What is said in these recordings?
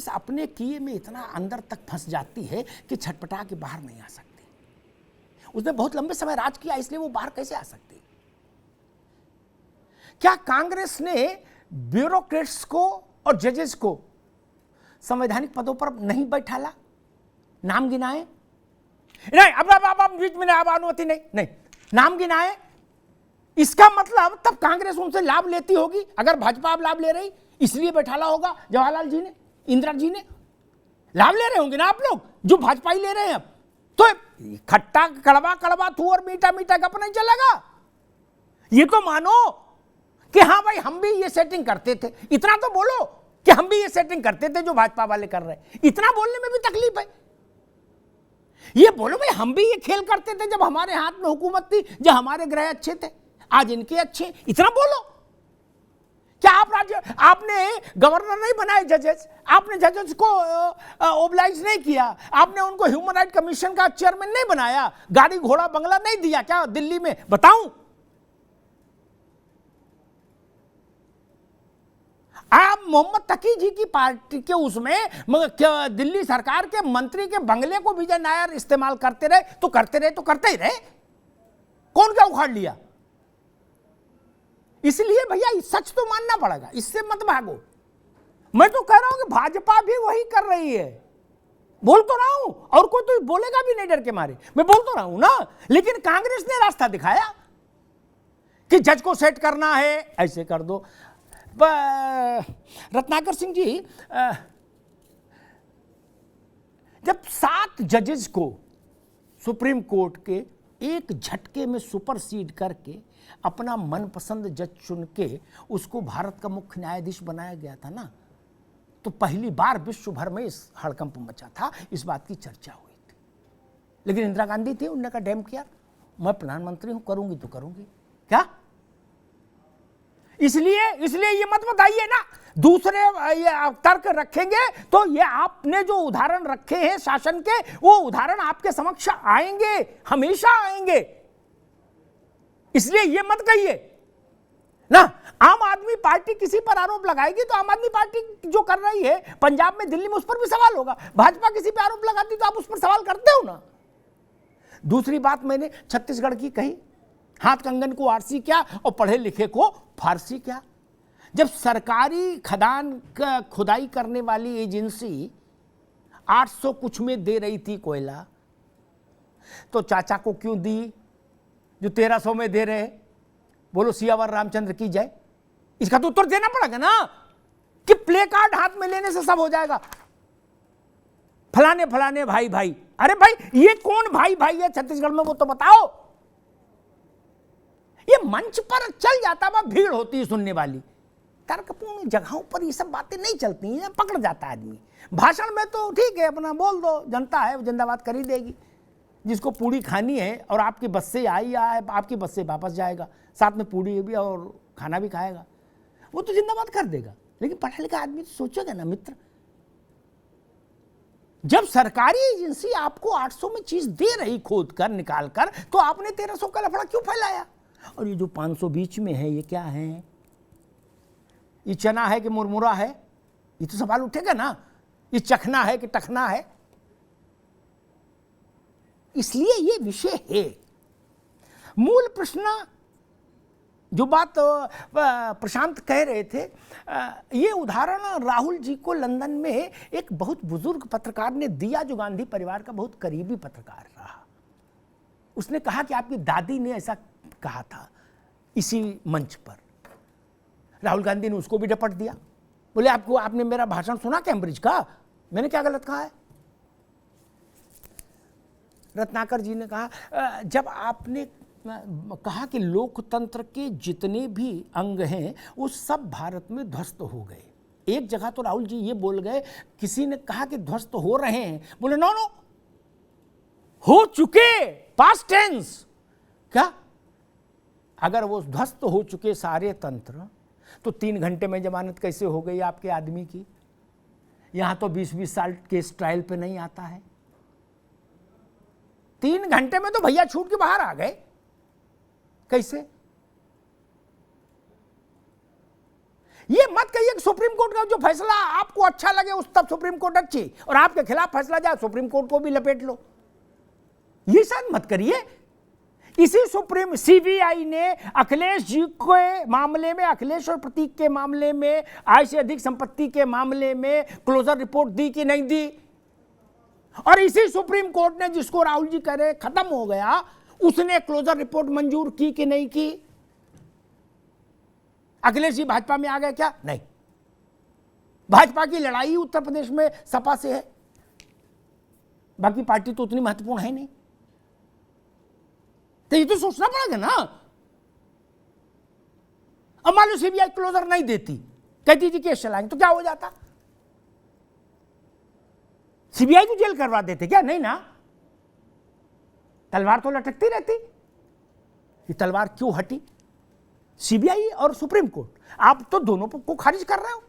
कांग्रेस अपने किए में इतना अंदर तक फंस जाती है कि छटपटा के बाहर नहीं आ सकती। उसने बहुत लंबे समय राज किया, इसलिए वो बाहर कैसे आ सकती? क्या कांग्रेस ने ब्यूरोक्रेट्स को और जजेस को संवैधानिक पदों पर नहीं बैठाला? नाम गिनाए? नहीं, अब बीच में अब अनुमति नहीं, नाम गिनाए। इसका मतलब तब कांग्रेस उनसे लाभ लेती होगी। अगर भाजपा अब लाभ ले रही, इसलिए बैठाला होगा जवाहरलाल जी ने, इंदिरा जी ने। लाभ ले रहे होंगे ना आप लोग, जो भाजपा ही ले रहे हैं। अब तो खट्टा कड़वा कड़वा थू और मीठा मीठा गप नहीं चलेगा। ये तो मानो कि हाँ भाई हम भी ये सेटिंग करते थे। इतना तो बोलो कि हम भी ये सेटिंग करते थे जो भाजपा वाले कर रहे हैं। इतना बोलने में भी तकलीफ है। ये बोलो भाई हम भी ये खेल करते थे जब हमारे हाथ में हुकूमत थी, जब हमारे ग्रह अच्छे थे, आज इनके अच्छे। इतना बोलो। क्या आप आपने गवर्नर नहीं बनाए जजेस? आपने जजेस को ओबलाइज नहीं किया? आपने उनको ह्यूमन राइट कमीशन का चेयरमैन नहीं बनाया? गाड़ी घोड़ा बंगला नहीं दिया क्या दिल्ली में? बताऊं, आप मोहम्मद तकी जी की पार्टी के उसमें दिल्ली सरकार के मंत्री के बंगले को विजय नायर इस्तेमाल करते रहे तो करते ही रहे। कौन क्या उखाड़ लिया? इसलिए भैया सच तो मानना पड़ेगा, इससे मत भागो। मैं तो कह रहा हूं कि भाजपा भी वही कर रही है। बोल तो रहा हूं, और कोई तो बोलेगा भी नहीं डर के मारे। मैं बोल तो रहा हूं ना, लेकिन कांग्रेस ने रास्ता दिखाया कि जज को सेट करना है, ऐसे कर दो। रत्नाकर सिंह जी, जब 7 जजेस को सुप्रीम कोर्ट के एक झटके में सुपरसीड करके अपना मनपसंद जज चुन के उसको भारत का मुख्य न्यायाधीश बनाया गया था ना, तो पहली बार विश्व भर में इस हड़कंप मचा था, इस बात की चर्चा हुई थी। लेकिन इंदिरा गांधी थी, उन्होंने कहा डैम किया, मैं प्रधानमंत्री हूं, करूंगी तो करूंगी। क्या इसलिए ये मत बताइए ना दूसरे ये तर्क रखेंगे तो ये आपने जो उदाहरण रखे हैं शासन के, वो उदाहरण आपके समक्ष आएंगे, हमेशा आएंगे। इसलिए ये मत कहिए ना। आम आदमी पार्टी किसी पर आरोप लगाएगी तो आम आदमी पार्टी जो कर रही है पंजाब में, दिल्ली में, उस पर भी सवाल होगा। भाजपा किसी पर आरोप लगाती तो आप उस पर सवाल करते हो ना। दूसरी बात मैंने छत्तीसगढ़ की कही, हाथ कंगन को आरसी क्या और पढ़े लिखे को फारसी क्या। जब सरकारी खदान का खुदाई करने वाली एजेंसी 800 कुछ में दे रही थी कोयला, तो चाचा को क्यों दी जो 1300 में दे रहे? बोलो सियावर रामचंद्र की जय। इसका तो उत्तर देना पड़ेगा ना कि प्ले कार्ड हाथ में लेने से सब हो जाएगा। फलाने फलाने भाई भाई, अरे भाई ये कौन भाई भाई है छत्तीसगढ़ में, वो तो बताओ। ये मंच पर चल जाता, वह भीड़ होती है सुनने वाली। तर्कपूर्ण जगहों पर ये सब बातें नहीं चलती हैं, पकड़ जाता आदमी। भाषण में तो ठीक है, अपना बोल दो, जनता है वो जिंदाबाद कर ही देगी। जिसको पूड़ी खानी है और आपकी बस से आई आए, आपकी बस से वापस जाएगा, साथ में पूड़ी भी और खाना भी खाएगा, वो तो जिंदाबाद कर देगा। लेकिन पढ़ा लिखा आदमी तो सोचेगा ना मित्र, जब सरकारी एजेंसी आपको 800 में चीज दे रही खोद कर निकाल कर, तो आपने 1300 का लफड़ा क्यों फैलाया? और ये जो 500 बीच में है, ये क्या है? ये चना है कि मुरमुरा है? ये तो सवाल उठेगा ना। ये चखना है कि टखना है? इसलिए ये विषय है। मूल प्रश्न जो बात प्रशांत कह रहे थे, ये उदाहरण राहुल जी को लंदन में एक बहुत बुजुर्ग पत्रकार ने दिया, जो गांधी परिवार का बहुत करीबी पत्रकार रहा। उसने कहा कि आपकी दादी ने ऐसा कहा था इसी मंच पर। राहुल गांधी ने उसको भी डपट दिया, बोले आपने मेरा भाषण सुना कैम्ब्रिज का, मैंने क्या गलत कहा है? रत्नाकर जी ने कहा जब आपने कहा कि लोकतंत्र के जितने भी अंग हैं वो सब भारत में ध्वस्त हो गए। एक जगह तो राहुल जी ये बोल गए, किसी ने कहा कि ध्वस्त हो रहे हैं, बोले नो हो चुके, पास्ट टेंस। क्या अगर वो ध्वस्त हो चुके सारे तंत्र, तो 3 घंटे में जमानत कैसे हो गई आपके आदमी की? यहां तो 20-20 साल केस ट्रायल पे नहीं आता है। 3 घंटे में तो भैया छूट के बाहर आ गए, कैसे? ये मत कहिए कि सुप्रीम कोर्ट का जो फैसला आपको अच्छा लगे उस तब सुप्रीम कोर्ट अच्छी, और आपके खिलाफ फैसला जाए सुप्रीम कोर्ट को भी लपेट लो, ये शायद मत करिए। इसी सुप्रीम सीबीआई ने अखिलेश जी के मामले में, अखिलेश और प्रतीक के मामले में, आय से अधिक संपत्ति के मामले में क्लोजर रिपोर्ट दी कि नहीं दी, और इसी सुप्रीम कोर्ट ने जिसको राहुल जी कह रहे खत्म हो गया, उसने क्लोजर रिपोर्ट मंजूर की कि नहीं की। अखिलेश जी भाजपा में आ गए क्या? नहीं, भाजपा की लड़ाई उत्तर प्रदेश में सपा से है, बाकी पार्टी तो उतनी महत्वपूर्ण है नहीं। तो ये तो सोचना पड़ेगा ना। अब मान लो सीबीआई क्लोजर नहीं देती, कहती थी केस चलाएंगे, तो क्या हो जाता? सीबीआई को जेल करवा देते क्या? नहीं ना, तलवार तो लटकती रहती। ये तलवार क्यों हटी? सीबीआई और सुप्रीम कोर्ट, आप तो दोनों को खारिज कर रहे हो।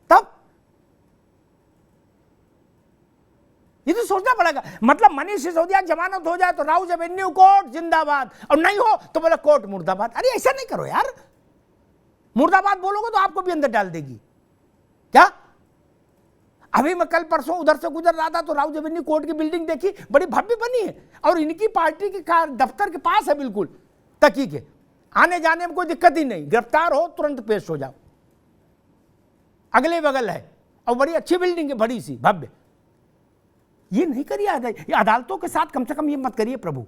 तब ये तो सोचना पड़ेगा। मतलब मनीष सिसोदिया जमानत हो जाए तो राउज एवेन्यू कोर्ट जिंदाबाद, और नहीं हो तो बोले कोर्ट मुर्दाबाद। अरे ऐसा नहीं करो यार, मुर्दाबाद बोलोगे तो आपको भी अंदर डाल देगी क्या? अभी मैं कल परसों उधर से गुजर रहा था तो राउज एवेन्यू कोर्ट की बिल्डिंग देखी, बड़ी भव्य बनी है, और इनकी पार्टी के दफ्तर के पास है, बिल्कुल तकी के, आने जाने में कोई दिक्कत ही नहीं, गिरफ्तार हो तुरंत पेश हो जाओ, अगले बगल है, और बड़ी अच्छी बिल्डिंग है, बड़ी सी भव्य। ये नहीं करिए अदालतों के साथ, कम से कम ये मत करिए प्रभु।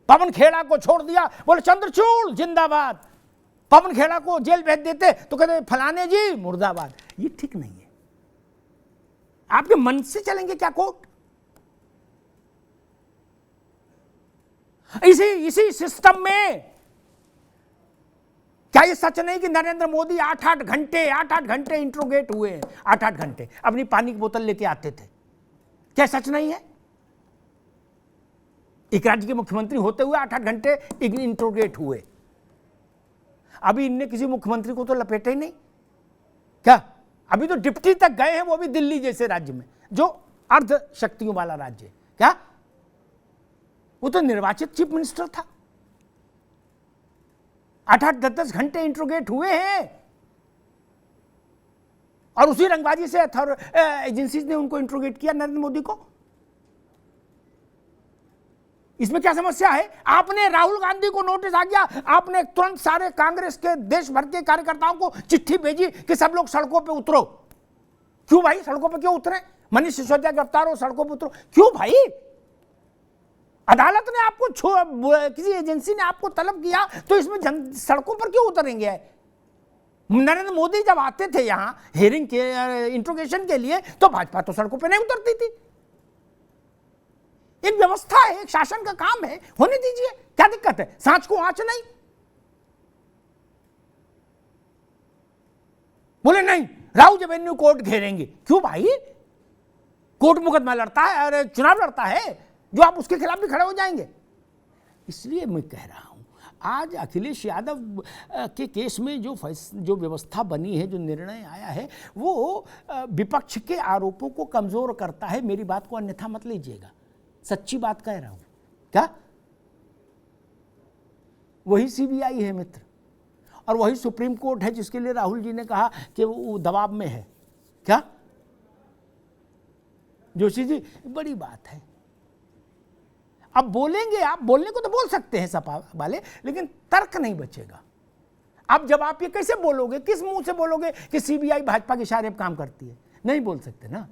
पवन खेड़ा को छोड़ दिया, बोले चंद्रचूड़ जिंदाबाद, पवन खेड़ा को जेल भेज देते तो कहते फलाने जी मुर्दाबाद। ये ठीक नहीं है। आपके मन से चलेंगे क्या कोर्ट? इसी सिस्टम में क्या ये सच नहीं कि नरेंद्र मोदी 8-8 घंटे इंट्रोगेट हुए हैं? 8-8 घंटे अपनी पानी की बोतल लेके आते थे, क्या सच नहीं है? एक राज्य के मुख्यमंत्री होते हुए 8-8 घंटे इंट्रोगेट हुए। अभी इनने किसी मुख्यमंत्री को तो लपेटे ही नहीं क्या? अभी तो डिप्टी तक गए हैं, वो भी दिल्ली जैसे राज्य में, जो अर्ध शक्तियों वाला राज्य है। क्या वो तो निर्वाचित चीफ मिनिस्टर था? 8-8, 10-10 घंटे इंट्रोगेट हुए हैं, और उसी रंगबाजी से एजेंसीज ने उनको इंट्रोगेट किया नरेंद्र मोदी को। इसमें क्या समस्या है? आपने राहुल गांधी को नोटिस आ गया, आपने तुरंत सारे कांग्रेस के देश भर के कार्यकर्ताओं को चिट्ठी भेजी कि सब लोग सड़कों पे उतरो। क्यों भाई सड़कों पे क्यों उतरे? मनीष सिसोदिया गिरफ्तार हो, सड़कों पे उतरो। क्यों भाई? अदालत ने आपको, किसी एजेंसी ने आपको तलब किया, तो इसमें सड़कों पर क्यों उतरेंगे? नरेंद्र मोदी जब आते थे यहां हियरिंग के, इंट्रोगेशन के लिए, तो भाजपा तो सड़कों पर नहीं उतरती थी। एक व्यवस्था है, एक शासन का काम है, होने दीजिए, क्या दिक्कत है? सांच को आंच नहीं। बोले नहीं राउज एवेन्यू कोर्ट घेरेंगे। क्यों भाई? कोर्ट मुकदमा लड़ता है, अरे चुनाव लड़ता है, जो आप उसके खिलाफ भी खड़े हो जाएंगे। इसलिए मैं कह रहा हूं, आज अखिलेश यादव के केस में जो व्यवस्था बनी है, जो निर्णय आया है, वो विपक्ष के आरोपों को कमजोर करता है। मेरी बात को अन्यथा मत लीजिएगा, सच्ची बात कह रहा हूं। क्या वही सीबीआई है मित्र, और वही सुप्रीम कोर्ट है जिसके लिए राहुल जी ने कहा कि वो दबाव में है। क्या जोशी जी, बड़ी बात है। अब बोलेंगे, आप बोलने को तो बोल सकते हैं सपा वाले, लेकिन तर्क नहीं बचेगा। अब जब आप ये कैसे बोलोगे, किस मुंह से बोलोगे कि सीबीआई भाजपा के इशारे पर काम करती है? नहीं बोल सकते ना,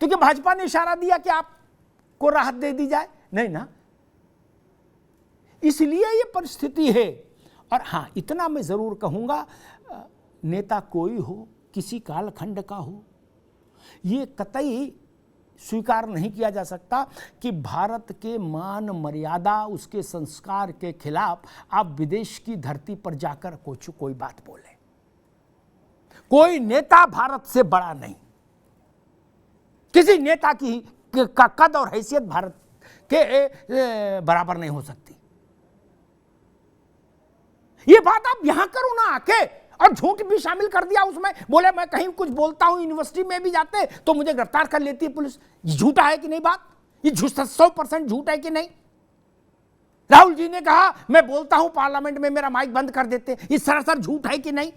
क्योंकि भाजपा ने इशारा दिया कि आपको राहत दे दी जाए, नहीं ना। इसलिए ये परिस्थिति है। और हां, इतना मैं जरूर कहूंगा, नेता कोई हो, किसी कालखंड का हो, ये कतई स्वीकार नहीं किया जा सकता कि भारत के मान मर्यादा, उसके संस्कार के खिलाफ आप विदेश की धरती पर जाकर कोई बात बोले। कोई नेता भारत से बड़ा नहीं, किसी नेता का कद और हैसियत भारत के बराबर नहीं हो सकती। ये बात आप यहां करो ना आके, और झूठ भी शामिल कर दिया उसमें। बोले मैं कहीं कुछ बोलता हूं, यूनिवर्सिटी में भी जाते तो मुझे गिरफ्तार कर लेती है पुलिस। झूठा है कि नहीं बात? ये 100% झूठ है कि नहीं? राहुल जी ने कहा मैं बोलता हूं पार्लियामेंट में, मेरा माइक बंद कर देते। ये सरासर झूठ है कि नहीं?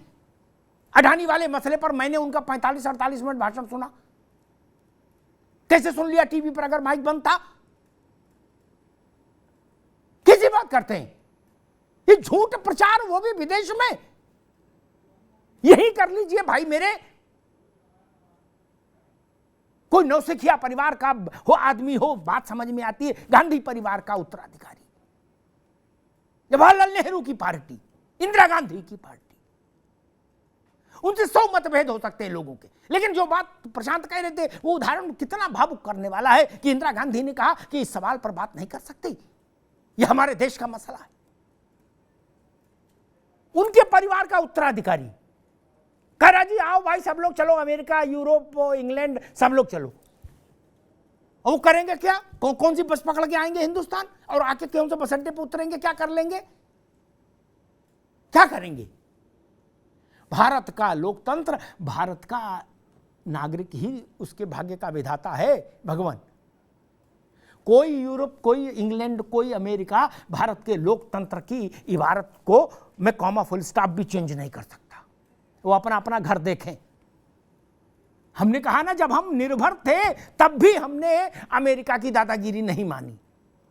अडानी वाले मसले पर मैंने उनका 45-48 मिनट भाषण सुना। कैसे सुन लिया टीवी पर अगर माइक बंद था? किसी बात करते हैं? ये झूठ प्रचार, वो भी विदेश में। यही कर लीजिए भाई मेरे। कोई नौसिखिया परिवार का हो आदमी हो, बात समझ में आती है। गांधी परिवार का उत्तराधिकारी, जवाहरलाल नेहरू की पार्टी, इंदिरा गांधी की पार्टी, उनसे 100 मतभेद हो सकते हैं लोगों के, लेकिन जो बात प्रशांत कह रहे थे वो उदाहरण कितना भावुक करने वाला है कि इंदिरा गांधी ने कहा कि इस सवाल पर बात नहीं कर सकते, यह हमारे देश का मसला है। उनके परिवार का उत्तराधिकारी कह रहा जी आओ भाई सब लोग चलो, अमेरिका, यूरोप, इंग्लैंड, सब लोग चलो। और वो करेंगे क्या? कौन सी बस पकड़ के आएंगे हिंदुस्तान और आके कौन से बस अड्डे पर उतरेंगे? क्या कर लेंगे? क्या करेंगे? भारत का लोकतंत्र, भारत का नागरिक ही उसके भाग्य का विधाता है भगवान। कोई यूरोप, कोई इंग्लैंड, कोई अमेरिका भारत के लोकतंत्र की इबारत को मैं कॉमा फुल स्टॉप भी चेंज नहीं कर सकता। वो अपना अपना घर देखें। हमने कहा ना, जब हम निर्भर थे तब भी हमने अमेरिका की दादागिरी नहीं मानी।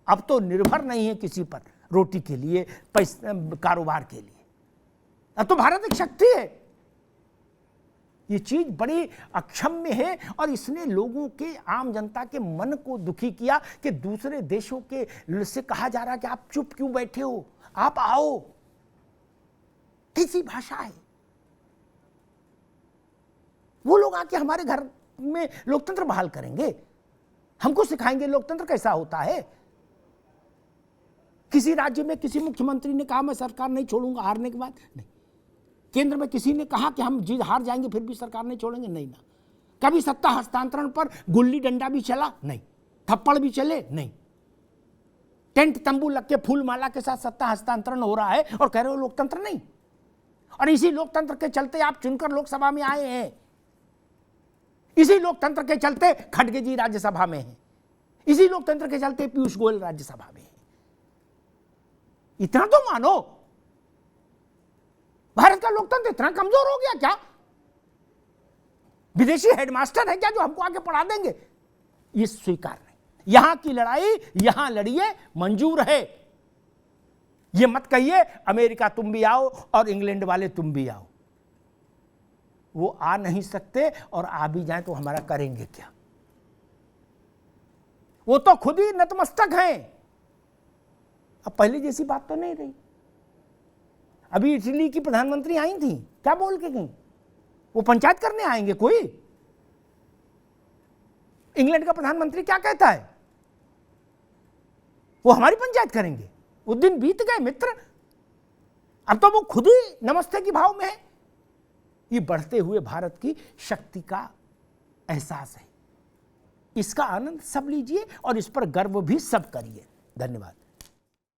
अब तो निर्भर नहीं है किसी पर, रोटी के लिए, पैसे, कारोबार के लिए। अब तो भारत एक शक्ति है। ये चीज बड़ी अक्षम्य है और इसने लोगों के, आम जनता के मन को दुखी किया कि दूसरे देशों के से कहा जा रहा है कि आप चुप क्यों बैठे हो, आप आओ। कैसी भाषा है? वो लोग आके हमारे घर में लोकतंत्र बहाल करेंगे, हमको सिखाएंगे लोकतंत्र कैसा होता है। किसी राज्य में किसी मुख्यमंत्री ने कहा मैं सरकार नहीं छोड़ूंगा हारने के बाद, नहीं। केंद्र में किसी ने कहा कि हम जीत हार जाएंगे फिर भी सरकार नहीं छोड़ेंगे, नहीं ना। कभी सत्ता हस्तांतरण पर गुल्ली डंडा भी चला, नहीं। थप्पड़ भी चले, नहीं। टेंट तंबू लग के फूल माला के साथ सत्ता हस्तांतरण हो रहा है और कह रहे हो लोकतंत्र नहीं। और इसी लोकतंत्र के चलते आप चुनकर लोकसभा में आए हैं। इसी लोकतंत्र के चलते खड़गे जी राज्यसभा में हैं। इसी लोकतंत्र के चलते पीयूष गोयल राज्यसभा में हैं। इतना तो मानो, भारत का लोकतंत्र इतना कमजोर हो गया क्या? विदेशी हेडमास्टर है क्या जो हमको आके पढ़ा देंगे? ये स्वीकार नहीं। यहां की लड़ाई यहां लड़िए, मंजूर है। ये मत कहिए अमेरिका तुम भी आओ और इंग्लैंड वाले तुम भी आओ। वो आ नहीं सकते और आ भी जाए तो हमारा करेंगे क्या? वो तो खुद ही नतमस्तक हैं। अब पहले जैसी बात तो नहीं रही। अभी इटली की प्रधानमंत्री आई थी, क्या बोल के गई? वो पंचायत करने आएंगे कोई? इंग्लैंड का प्रधानमंत्री क्या कहता है? वो हमारी पंचायत करेंगे। वो दिन बीत गए मित्र। अब तो वो खुद ही नमस्ते की भाव में है। ये बढ़ते हुए भारत की शक्ति का एहसास है। इसका आनंद सब लीजिए और इस पर गर्व भी सब करिए। धन्यवाद।